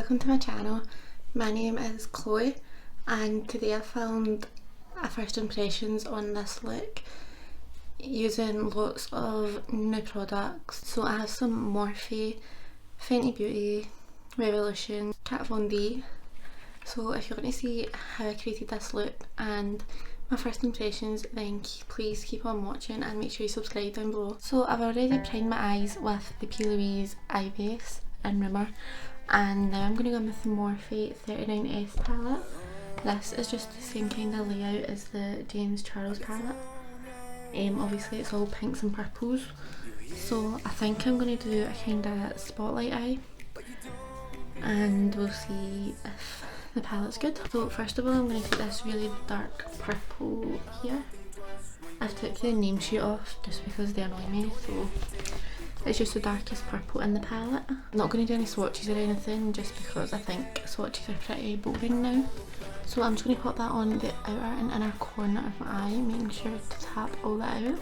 welcome to my channel. My name is Chloe and today I filmed a first impressions on this look using lots of new products. So I have some Morphe, Fenty Beauty, Revolution, Kat Von D. So if you want to see how I created this look and my first impressions, then please keep on watching and make sure you subscribe down below. So I've already primed my eyes with the P. Louise Eye Base in Rimmer, and now I'm going to go in with the Morphe 39S palette. This is just the same kind of layout as the James Charles palette. Obviously it's all pinks and purples, so I think I'm going to do a kind of spotlight eye and we'll see if the palette's good. So first of all I'm going to take this really dark purple here. I've took the name sheet off just because they annoy me, so it's just the darkest purple in the palette. I'm not going to do any swatches or anything just because I think swatches are pretty boring now. So I'm just going to put that on the outer and inner corner of my eye, making sure to tap all that out.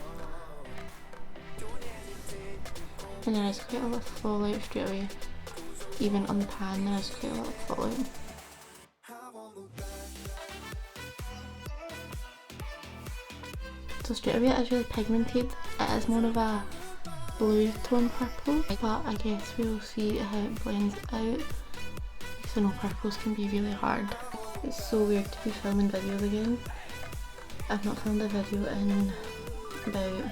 And there is quite a lot of fallout straight away. Even on the pan there is quite a lot of fallout. So straight away it is really pigmented. It is more of a blue tone purple, but I guess we'll see how it blends out. Because I know purples can be really hard. It's so weird to be filming videos again. I've not filmed a video in about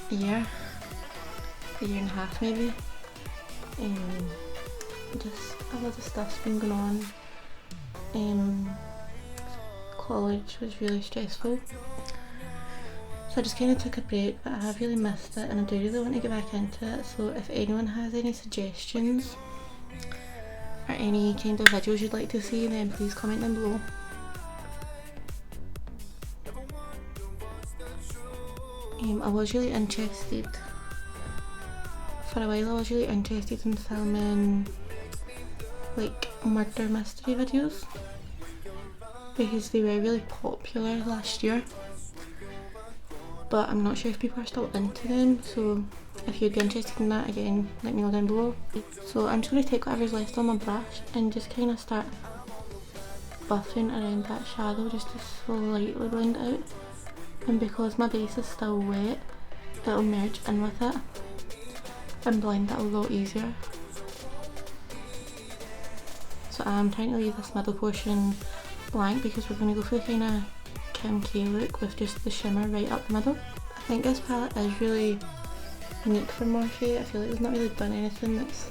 a year and a half maybe. Just a lot of stuff's been going on. College was really stressful, so I just kind of took a break, but I have really missed it and I do really want to get back into it. So if anyone has any suggestions or any kind of videos you'd like to see, then please comment them below. I was really interested, for a while I was really interested in filming like murder mystery videos because they were really popular last year, but I'm not sure if people are still into them, so if you'd be interested in that, again let me know down below. So I'm just going to take whatever's left on my brush and just kind of start buffing around that shadow just to slightly blend it out, and because my base is still wet it'll merge in with it and blend it a lot easier. So I'm trying to leave this middle portion blank because we're going to go for the kind of Kim K look with just the shimmer right up the middle. I think this palette is really unique for Morphe. I feel like they've not really done anything that's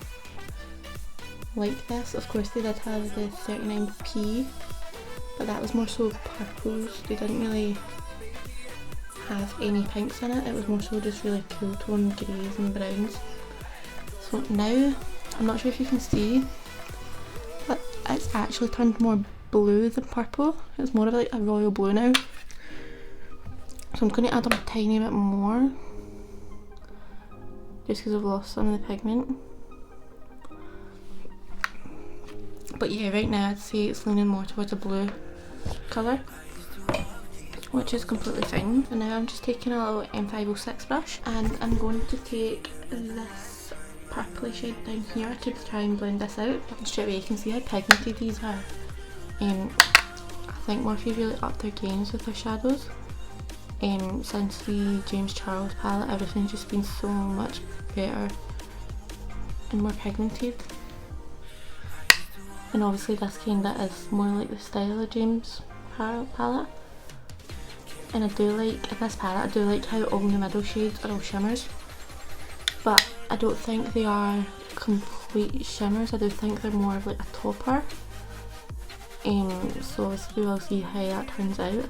like this. Of course they did have the 39P, but that was more so purples. They didn't really have any pinks in it. It was more so just really cool tone greys and browns. So now, I'm not sure if you can see, but it's actually turned more blue than purple. It's more of like a royal blue now. So I'm going to add on a tiny bit more just because I've lost some of the pigment. But yeah, right now I'd say it's leaning more towards a blue colour, which is completely fine. So now I'm just taking a little M506 brush and I'm going to take this purpley shade down here to try and blend this out. And straight away you can see how pigmented these are. I think Morphe really upped their games with their shadows. Since the James Charles palette, everything's just been so much better and more pigmented. And obviously this kinda is more like the style of James palette. And I do like, in this palette, I do like how all the middle shades are all shimmers. But I don't think they are complete shimmers, I do think they're more of like a topper. So obviously we'll see how that turns out.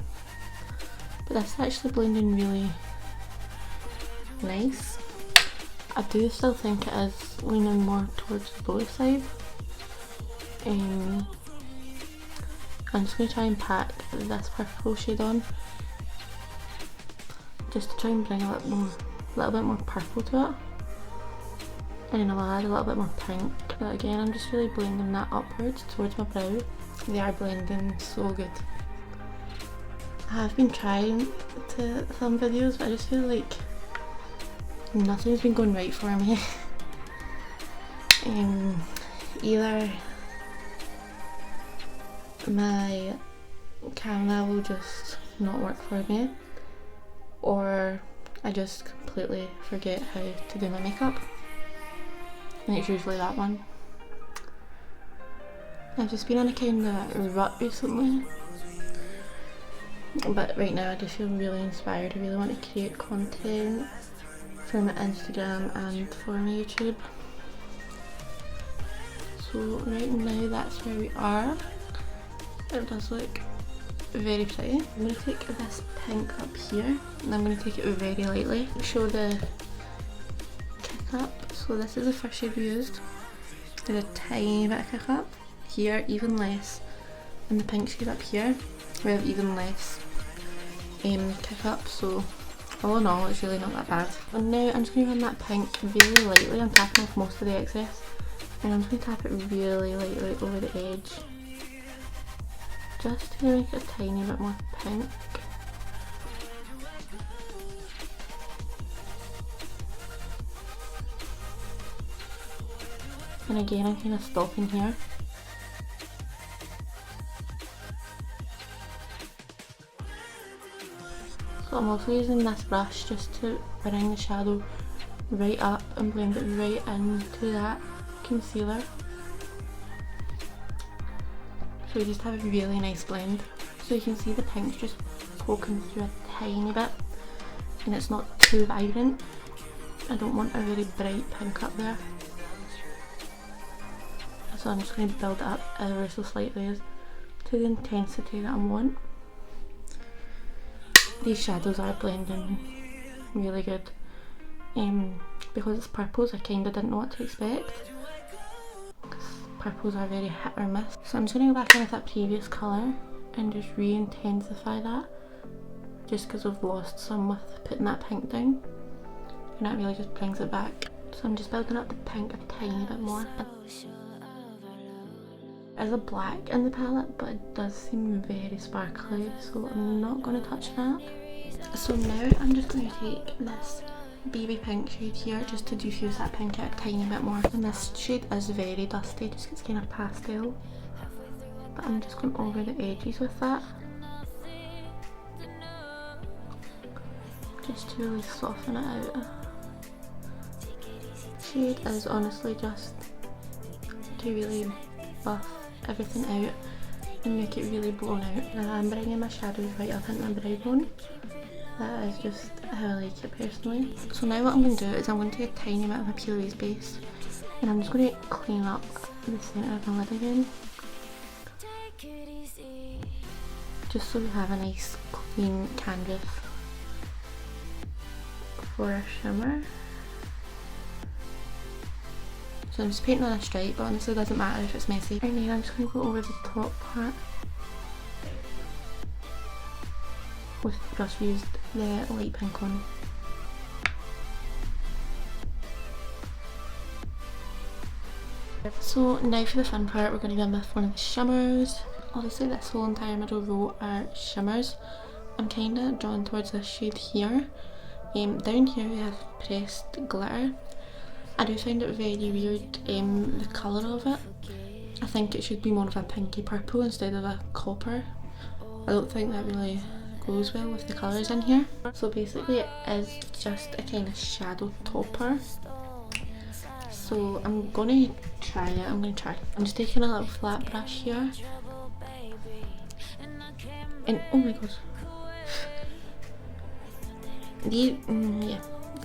But that's actually blending really nice. I do still think it is leaning more towards the blue side. I'm just going to try and pack this purple shade on, just to try and bring a little bit more purple to it. And then I'll add a little bit more pink. But again, I'm just really blending that upwards towards my brow. They are blending so good. I have been trying to film videos, but I just feel like nothing's been going right for me. either my camera will just not work for me, or I just completely forget how to do my makeup, and it's usually that one. I've just been in a kind of rut recently, but right now I just feel really inspired. I really want to create content for my Instagram and for my YouTube. So right now that's where we are. It does look very pretty. I'm going to take this pink up here and I'm going to take it very lightly. Show the kick up. So this is the first shade we used. There's a tiny bit of kick up. Here even less. And the pink shade up here we have even less kick up. So all in all it's really not that bad. And now I'm just going to run that pink really lightly. I'm tapping off most of the excess. And I'm just going to tap it really lightly over the edge, just to make it a tiny bit more pink. And again I'm kind of stopping here. So I'm also using this brush just to bring the shadow right up and blend it right into that concealer. So we just have a really nice blend. So you can see the pink's just poking through a tiny bit and it's not too vibrant. I don't want a very bright pink up there. So I'm just going to build it up ever so slightly to the intensity that I want. These shadows are blending really good. Because it's purples I kind of didn't know what to expect. Purples are very hit or miss. So I'm just going to go back in with that previous colour and just re-intensify that, just because we've lost some with putting that pink down, and that really just brings it back. So I'm just building up the pink a tiny bit more. There's a black in the palette but it does seem very sparkly, so I'm not going to touch that. So now I'm just going to take this baby pink shade here just to diffuse that pink out a tiny bit more. And this shade is very dusty, just it's kind of pastel, but I'm just going over the edges with that, just to really soften it out. Shade is honestly just to really buff everything out and make it really blown out. Now I'm bringing my shadows right up into my brow bone. That is just how I like it personally. So now what I'm going to do is I'm going to take a tiny bit of a Pilates base and I'm just going to clean up the centre of my lid again, just so we have a nice clean canvas for our shimmer. So I'm just painting on a stripe, but honestly it doesn't matter if it's messy. Right now I'm just going to go over the top part. We've just used the light pink one. So now for the fun part, we're going to go in with one of the shimmers. Obviously this whole entire middle row are shimmers. I'm kind of drawn towards this shade here. Down here we have pressed glitter. I do find it very weird, the colour of it. I think it should be more of a pinky purple instead of a copper. I don't think that really goes well with the colours in here. So basically it is just a kind of shadow topper. So I'm gonna try it, I'm just taking a little flat brush here. And oh my god.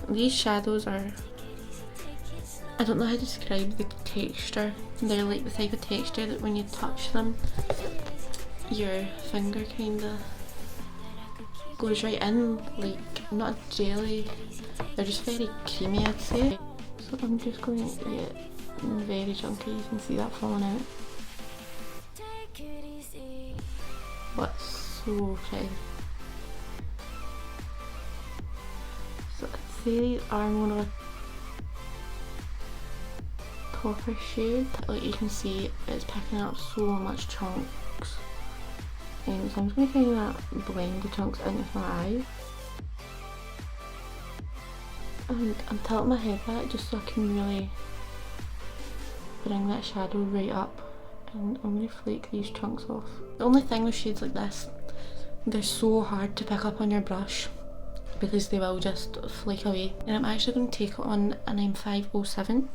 These shadows are, I don't know how to describe the texture. They're like the type of texture that when you touch them, your finger kinda goes right in, like not jelly, they're just very creamy I'd say. So I'm just going to get very chunky, you can see that falling out. But so pretty. So I'd say these are more of a topper shade. Like you can see it's picking up so much chunks. So I'm just going to kind of blend the chunks into my eye. And I'm tilting my head back just so I can really bring that shadow right up, and I'm going to flake these chunks off. The only thing with shades like this, they're so hard to pick up on your brush because they will just flake away. And I'm actually going to take it on an M507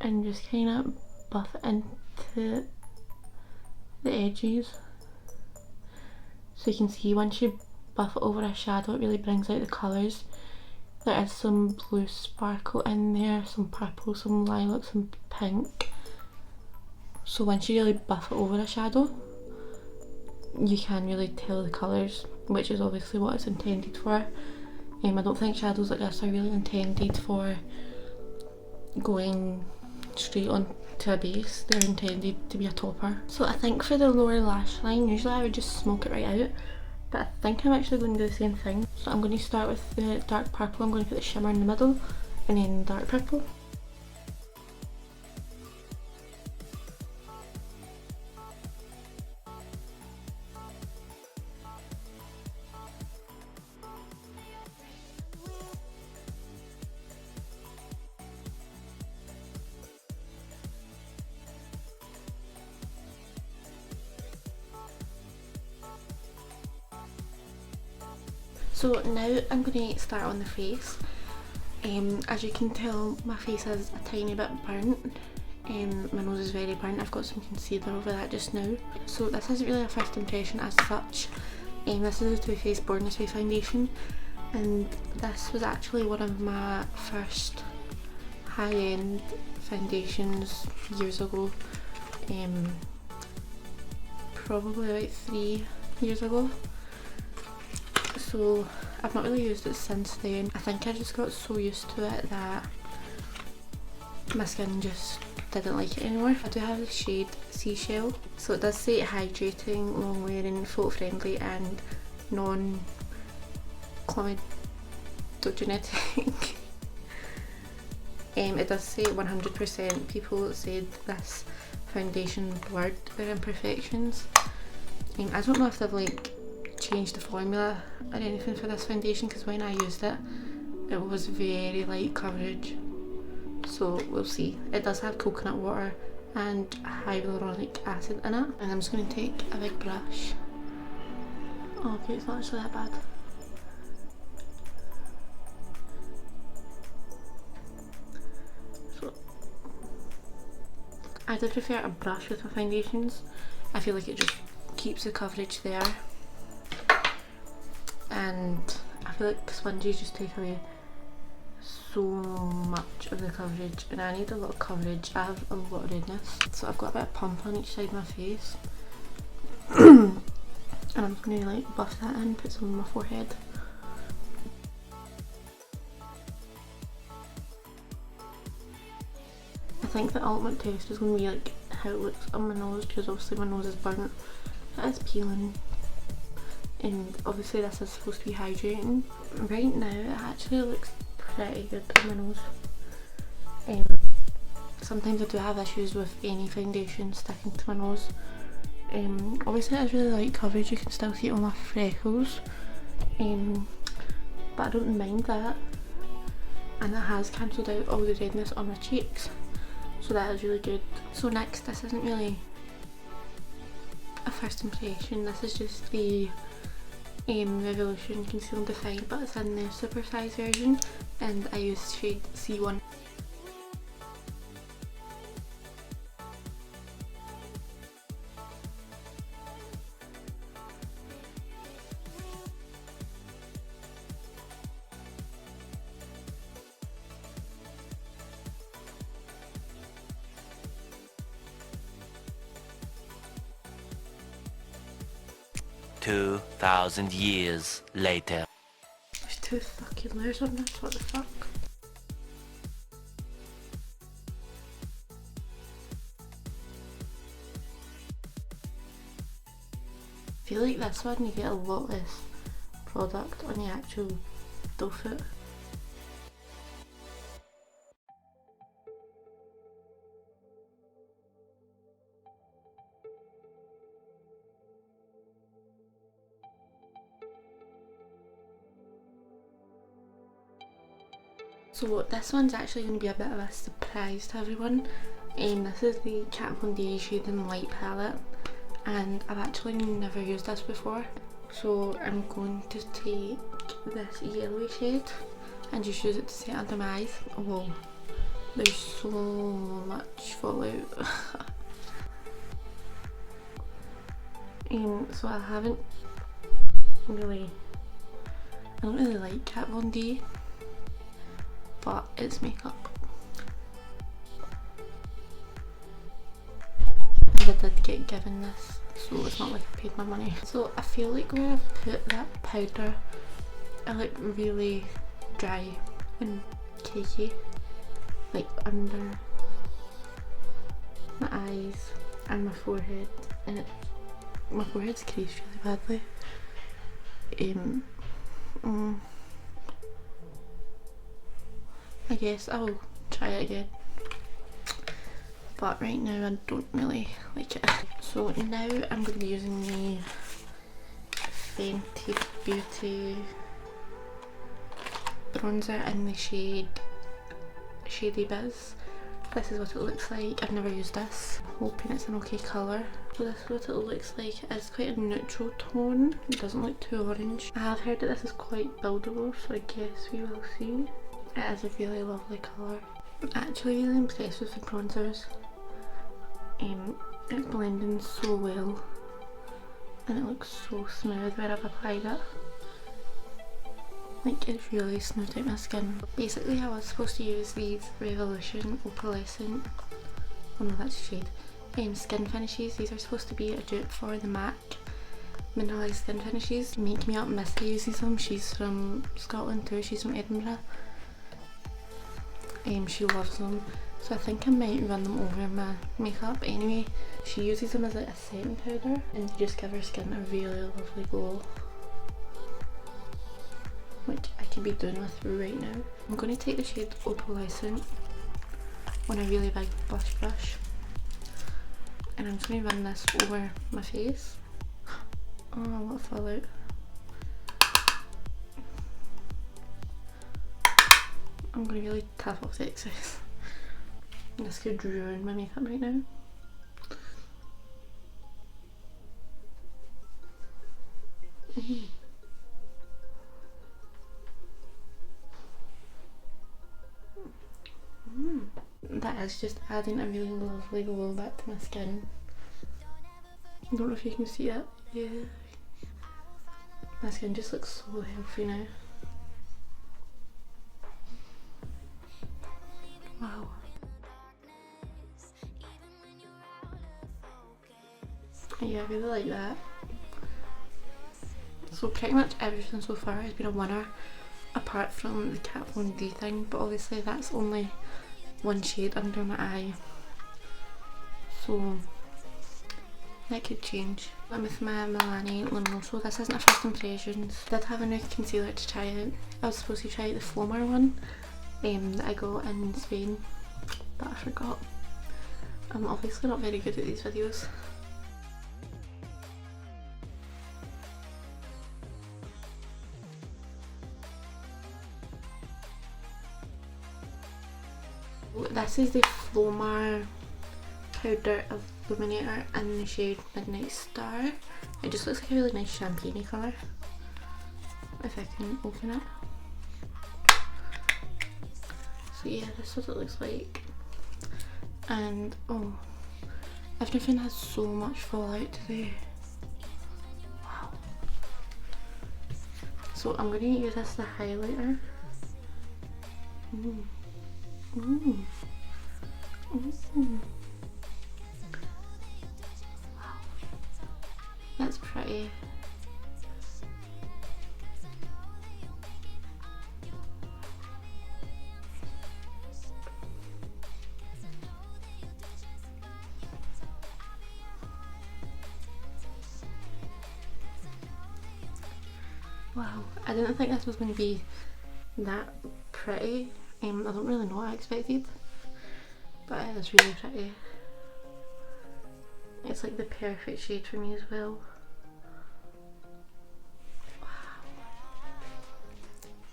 and just kind of buff it into the edges. So you can see once you buff it over a shadow, it really brings out the colours. There is some blue sparkle in there, some purple, some lilac, some pink. So once you really buff it over a shadow, you can really tell the colours, which is obviously what it's intended for. I don't think shadows like this are really intended for going straight on to a base. They're intended to be a topper. So I think for the lower lash line, usually I would just smoke it right out, but I think I'm actually going to do the same thing. So I'm going to start with the dark purple. I'm going to put the shimmer in the middle and then dark purple. So now I'm going to start on the face. As you can tell, my face is a tiny bit burnt. My nose is very burnt. I've got some concealer over that just now. So this isn't really a first impression as such. This is the Too Faced Born This Way foundation, and this was actually one of my first high-end foundations years ago. Probably about 3 years ago. So I've not really used it since then. I think I just got so used to it that my skin just didn't like it anymore. I do have the shade Seashell. So it does say hydrating, long wearing, photo friendly and non-comedogenic. It does say 100% people said this foundation blurred their imperfections. I don't know if they've like changed the formula or anything for this foundation, because when I used it, it was very light coverage. So we'll see. It does have coconut water and hyaluronic acid in it. And I'm just going to take a big brush. Oh, okay, it's not actually that bad. So I do prefer a brush with my foundations. I feel like it just keeps the coverage there. And I feel like sponges just take away so much of the coverage, and I need a lot of coverage. I have a lot of redness, so I've got a bit of pump on each side of my face. And I'm just going to like buff that in, put some on my forehead. I think the ultimate test is going to be like how it looks on my nose, because obviously my nose is burnt. It is peeling. And obviously this is supposed to be hydrating. Right now it actually looks pretty good on my nose. Sometimes I do have issues with any foundation sticking to my nose. Obviously it is really light coverage, you can still see all my freckles. But I don't mind that. And it has cancelled out all the redness on my cheeks. So that is really good. So next, this isn't really a first impression, this is just the Revolution Conceal and Define, but it's in the supersize version, and I use shade C1. "2,000 years later." There's 2 fucking layers on this, what the fuck? I feel like this one you get a lot less product on the actual doe foot. So this one's actually going to be a bit of a surprise to everyone. This is the Kat Von D Shading Light palette, and I've actually never used this before. So I'm going to take this yellowy shade and just use it to set under my eyes. Whoa, there's so much fallout. So I don't really like Kat Von D, but it's makeup. And I did get given this, so it's not like I paid my money. So I feel like where I've put that powder, I look really dry and cakey, like under my eyes and my forehead, and my forehead's creased really badly. I guess I'll try it again, but right now I don't really like it. So now I'm going to be using the Fenty Beauty bronzer in the shade Shady Biz. This is what it looks like. I've never used this. Hoping it's an okay colour. So this is what it looks like. It's quite a neutral tone. It doesn't look too orange. I have heard that this is quite buildable, so I guess we will see. It is a really lovely colour. I'm actually really impressed with the bronzers. It's blending so well, and it looks so smooth where I've applied it. Like, it's really smoothed out my skin. Basically, I was supposed to use these Revolution Opalescent, oh no, that's a shade, skin finishes. These are supposed to be a dupe for the MAC Mineralized Skin Finishes. Make Me Up Misty uses them. She's from Scotland too, she's from Edinburgh. She loves them, so I think I might run them over my makeup anyway. She uses them as like a setting powder, and they just give her skin a really lovely glow, which I could be doing with right now. I'm going to take the shade Opalescent on a really big blush brush, and I'm just going to run this over my face. Oh, what a fallout. I'm going to really tap off the excess. This could ruin my makeup right now. That is just adding a really lovely glow back to my skin. I don't know if you can see it. Yeah. My skin just looks so healthy now. Wow. Yeah, I really like that. So pretty much everything so far has been a winner, apart from the Kat Von D thing, but obviously that's only one shade under my eye, so that could change. I'm with my Milani Luminoso. This isn't a first impressions. I did have a new concealer to try out. I was supposed to try out the Flomar one that I got in Spain, but I forgot. I'm obviously not very good at these videos. This is the Flomar Powder Illuminator in the shade Midnight Star. It just looks like a really nice champagne colour, if I can open it. So yeah, this is what it looks like. And oh, everything has so much fallout today. Wow. So I'm going to use this as a highlighter. Wow, that's pretty. Wow, I didn't think this was going to be that pretty. I don't really know what I expected, but it is really pretty. It's like the perfect shade for me as well. Wow.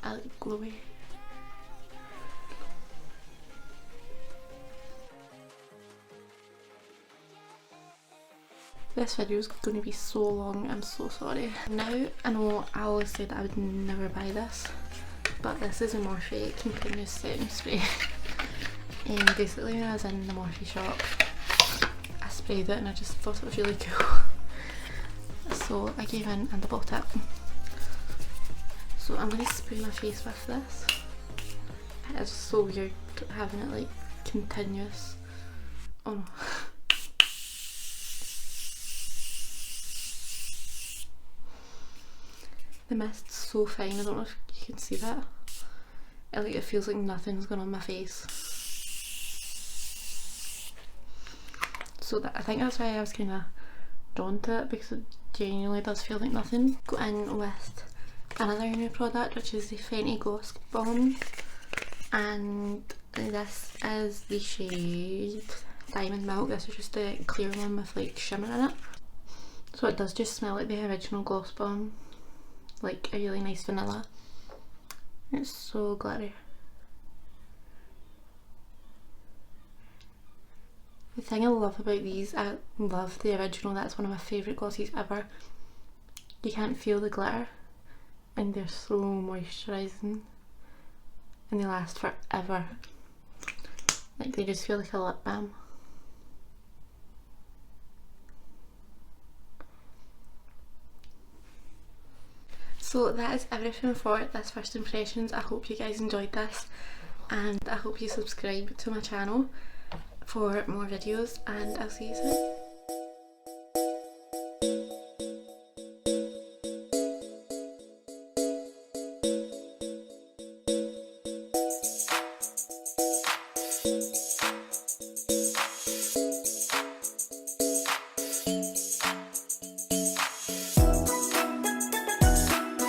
I look glowy. This video is going to be so long, I'm so sorry. Now I know I always said I would never buy this, but this is a Morphe continuous setting spray. And basically when I was in the Morphe shop, I sprayed it and I just thought it was really cool. So I gave in and I bought it. So I'm going to spray my face with this. It is so weird having it like continuous. Oh no. The mist's so fine, I don't know if you can see that. It feels like nothing's going on my face. So I think that's why I was kind of drawn to it, because it genuinely does feel like nothing. Go in with another new product, which is the Fenty Gloss Bomb, and this is the shade Diamond Milk. This is just a clear one with like shimmer in it. So it does just smell like the original Gloss Bomb, like a really nice vanilla. It's so glittery. The thing I love about these, I love the original, that's one of my favourite glossies ever. You can't feel the glitter and they're so moisturising and they last forever. Like they just feel like a lip balm. So that is everything for this first impressions. I hope you guys enjoyed this and I hope you subscribe to my channel for more videos, and I'll see you soon.